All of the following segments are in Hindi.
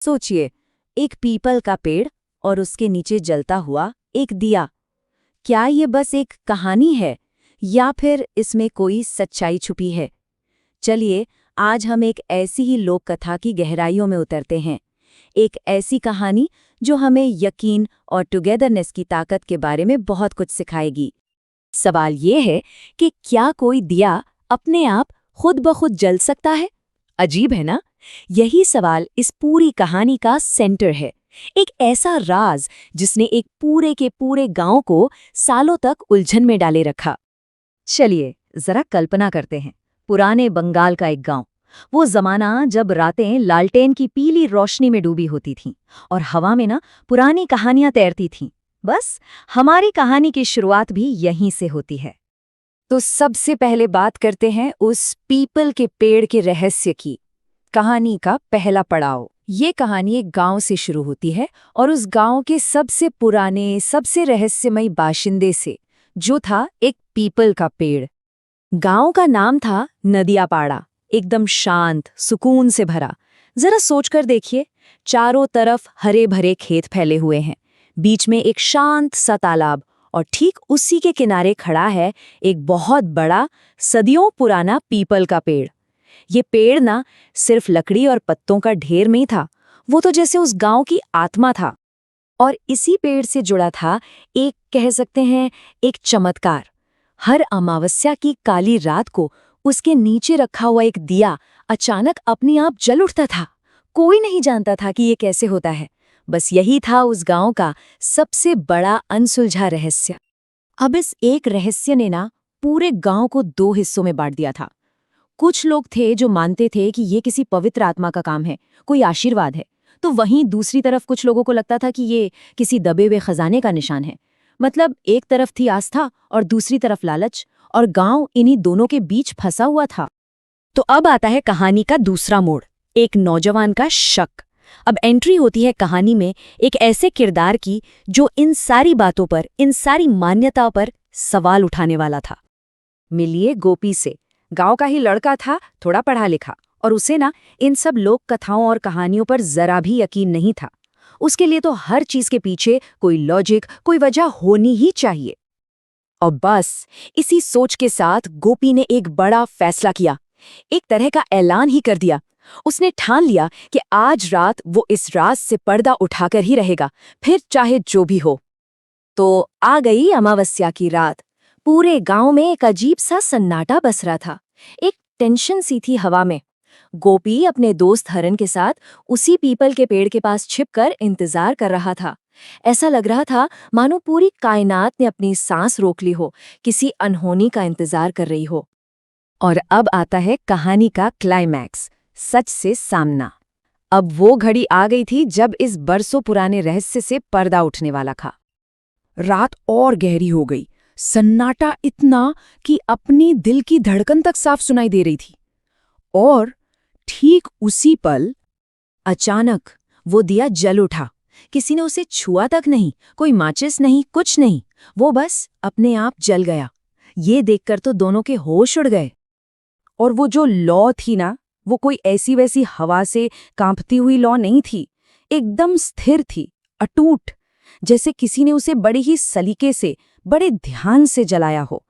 सोचिए, एक पीपल का पेड़ और उसके नीचे जलता हुआ एक दिया। क्या ये बस एक कहानी है या फिर इसमें कोई सच्चाई छुपी है? चलिए, आज हम एक ऐसी ही लोक कथा की गहराइयों में उतरते हैं। एक ऐसी कहानी जो हमें यकीन और टुगेदरनेस की ताकत के बारे में बहुत कुछ सिखाएगी। सवाल ये है कि क्या कोई दिया अपने आप खुद ब खुद जल सकता है? अजीब है ना? यही सवाल इस पूरी कहानी का सेंटर है। एक ऐसा राज जिसने एक पूरे के पूरे गांव को सालों तक उलझन में डाले रखा। चलिए जरा कल्पना करते हैं, पुराने बंगाल का एक गांव। वो जमाना जब रातें लालटेन की पीली रोशनी में डूबी होती थीं और हवा में ना पुरानी कहानियां तैरती थीं। बस हमारी कहानी की शुरुआत भी यहीं से होती है। तो सबसे पहले बात करते हैं उस पीपल के पेड़ के रहस्य की। कहानी का पहला पड़ाव। ये कहानी एक गांव से शुरू होती है और उस गांव के सबसे पुराने, सबसे रहस्यमयी बाशिंदे से, जो था एक पीपल का पेड़। गांव का नाम था नदियापाड़ा। एकदम शांत, सुकून से भरा। जरा सोचकर देखिए, चारों तरफ हरे भरे खेत फैले हुए हैं, बीच में एक शांत सा तालाब और ठीक उसी के किनारे खड़ा है एक बहुत बड़ा, सदियों पुराना पीपल का पेड़। ये पेड़ ना सिर्फ लकड़ी और पत्तों का ढेर में ही था, वो तो जैसे उस गांव की आत्मा था। और इसी पेड़ से जुड़ा था एक, कह सकते हैं, एक चमत्कार। हर अमावस्या की काली रात को उसके नीचे रखा हुआ एक दिया अचानक अपने आप जल उठता था। कोई नहीं जानता था कि ये कैसे होता है। बस यही था उस गांव का सबसे बड़ा अनसुलझा रहस्य। अब इस एक रहस्य ने ना पूरे गांव को दो हिस्सों में बांट दिया था। कुछ लोग थे जो मानते थे कि ये किसी पवित्र आत्मा का काम है, कोई आशीर्वाद है, तो वहीं दूसरी तरफ कुछ लोगों को लगता था कि ये किसी दबे हुए खजाने का निशान है। मतलब एक तरफ थी आस्था और दूसरी तरफ लालच, और गांव इन्हीं दोनों के बीच फंसा हुआ था। तो अब आता है कहानी का दूसरा मोड़, एक नौजवान का शक। अब एंट्री होती है कहानी में एक ऐसे किरदार की जो इन सारी बातों पर, इन सारी मान्यताओं पर सवाल उठाने वाला था। मिलिए गोपी से। गांव का ही लड़का था, थोड़ा पढ़ा लिखा, और उसे ना इन सब लोक कथाओं और कहानियों पर जरा भी यकीन नहीं था। उसके लिए तो हर चीज के पीछे कोई लॉजिक, कोई वजह होनी ही चाहिए। और बस इसी सोच के साथ गोपी ने एक बड़ा फैसला किया, एक तरह का ऐलान ही कर दिया। उसने ठान लिया कि आज रात वो इस राज से पर्दा उठाकर ही रहेगा, फिर चाहे जो भी हो। तो आ गई अमावस्या की रात। पूरे गांव में एक अजीब सा सन्नाटा बस रहा था। एक टेंशन सी थी हवा में। गोपी अपने दोस्त हरन के साथ उसी पीपल के पेड़ के पास छिपकर इंतजार कर रहा था। ऐसा लग रहा था मानो पूरी कायनात ने अपनी सांस रोक ली हो, किसी अनहोनी का इंतजार कर रही हो। और अब आता है कहानी का क्लाइमैक्स, सच से सामना। अब वो घड़ी आ गई थी जब इस बरसों पुराने रहस्य से पर्दा उठने वाला था। रात और गहरी हो गई, सन्नाटा इतना कि अपनी दिल की धड़कन तक साफ सुनाई दे रही थी। और ठीक उसी पल अचानक वो दिया जल उठा। किसी ने उसे छुआ तक नहीं, कोई माचिस नहीं, कुछ नहीं। वो बस अपने आप जल गया। ये देखकर तो दोनों के होश उड़ गए। और वो जो लौ थी ना, वो कोई ऐसी वैसी हवा से कांपती हुई लौ नहीं थी। एकदम स्थिर थी, अटूट, जैसे किसी ने उसे बड़े ही सलीके से, बड़े ध्यान से जलाया हो।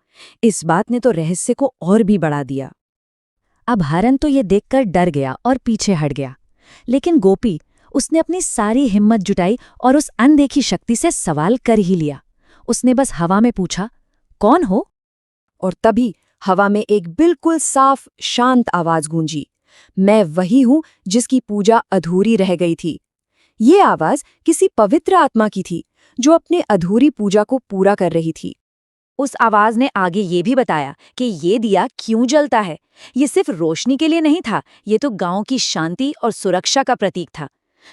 इस बात ने तो रहस्य को और भी बढ़ा दिया। अब हरन तो ये देखकर डर गया और पीछे हट गया। लेकिन गोपी, उसने अपनी सारी हिम्मत जुटाई और उस अनदेखी शक्ति से सवाल कर ही लिया। उसने बस हवा में पूछा, कौन हो? और तभी हवा में एक बिल्कुल साफ, शांत आवाज गूंजी, मैं वही हूं जिसकी पूजा अधूरी रह गई थी। ये आवाज किसी पवित्र आत्मा की थी जो अपने अधूरी पूजा को पूरा कर रही थी। उस आवाज ने आगे ये भी बताया कि ये दिया क्यों जलता है। ये सिर्फ रोशनी के लिए नहीं था, ये तो गांव की शांति और सुरक्षा का प्रतीक था।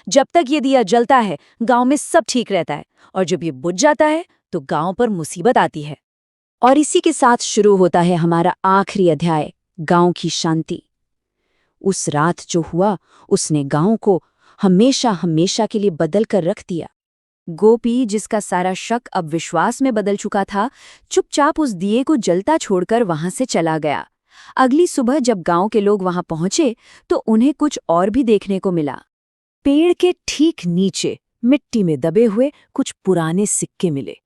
जब तक ये दिया जलता है, गांव में सब ठीक रहता है, और जब ये बुझ जाता है तो गांव पर मुसीबत आती है। और इसी के साथ शुरू होता है हमारा आखिरी अध्याय, गांव की शांति। उस रात जो हुआ, उसने गांव को हमेशा हमेशा के लिए बदल कर रख दिया। गोपी, जिसका सारा शक अब विश्वास में बदल चुका था, चुपचाप उस दिए को जलता छोड़कर वहां से चला गया। अगली सुबह जब गांव के लोग वहां पहुंचे तो उन्हें कुछ और भी देखने को मिला। पेड़ के ठीक नीचे मिट्टी में दबे हुए कुछ पुराने सिक्के मिले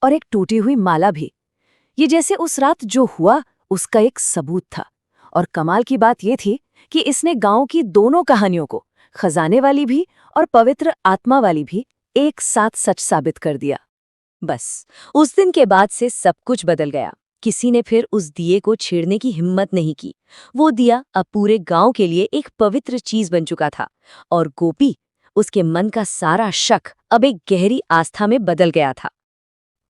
और एक टूटी हुई माला भी। ये जैसे उस रात जो हुआ उसका एक सबूत था। और कमाल की बात ये थी कि इसने गांव की दोनों कहानियों को, खजाने वाली भी और पवित्र आत्मा वाली भी, एक साथ सच साबित कर दिया। बस उस दिन के बाद से सब कुछ बदल गया। किसी ने फिर उस दिए को छेड़ने की हिम्मत नहीं की। वो दिया अब पूरे गांव के लिए एक पवित्र चीज बन चुका था और गोपी, उसके मन का सारा शक अब एक गहरी आस्था में बदल गया था।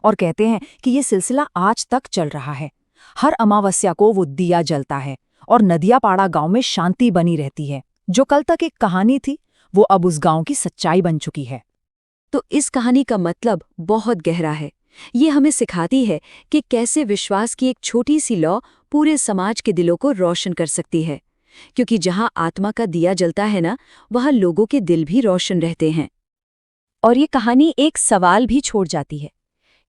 और कहते हैं कि ये सिलसिला आज तक चल रहा है। हर अमावस्या को वो दिया जलता है और नदियापाड़ा गांव में शांति बनी रहती है। जो कल तक एक कहानी थी, वो अब उस गांव की सच्चाई बन चुकी है। तो इस कहानी का मतलब बहुत गहरा है। ये हमें सिखाती है कि कैसे विश्वास की एक छोटी सी लौ पूरे समाज के दिलों को रोशन कर सकती है। क्योंकि जहां आत्मा का दिया जलता है ना, वहां लोगों के दिल भी रोशन रहते हैं। और ये कहानी एक सवाल भी छोड़ जाती है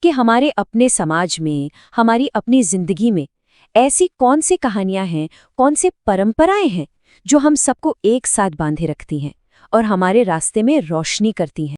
कि हमारे अपने समाज में, हमारी अपनी जिंदगी में ऐसी कौन सी कहानियां हैं, कौन से परंपराएं हैं जो हम सबको एक साथ बांधे रखती हैं और हमारे रास्ते में रोशनी करती हैं।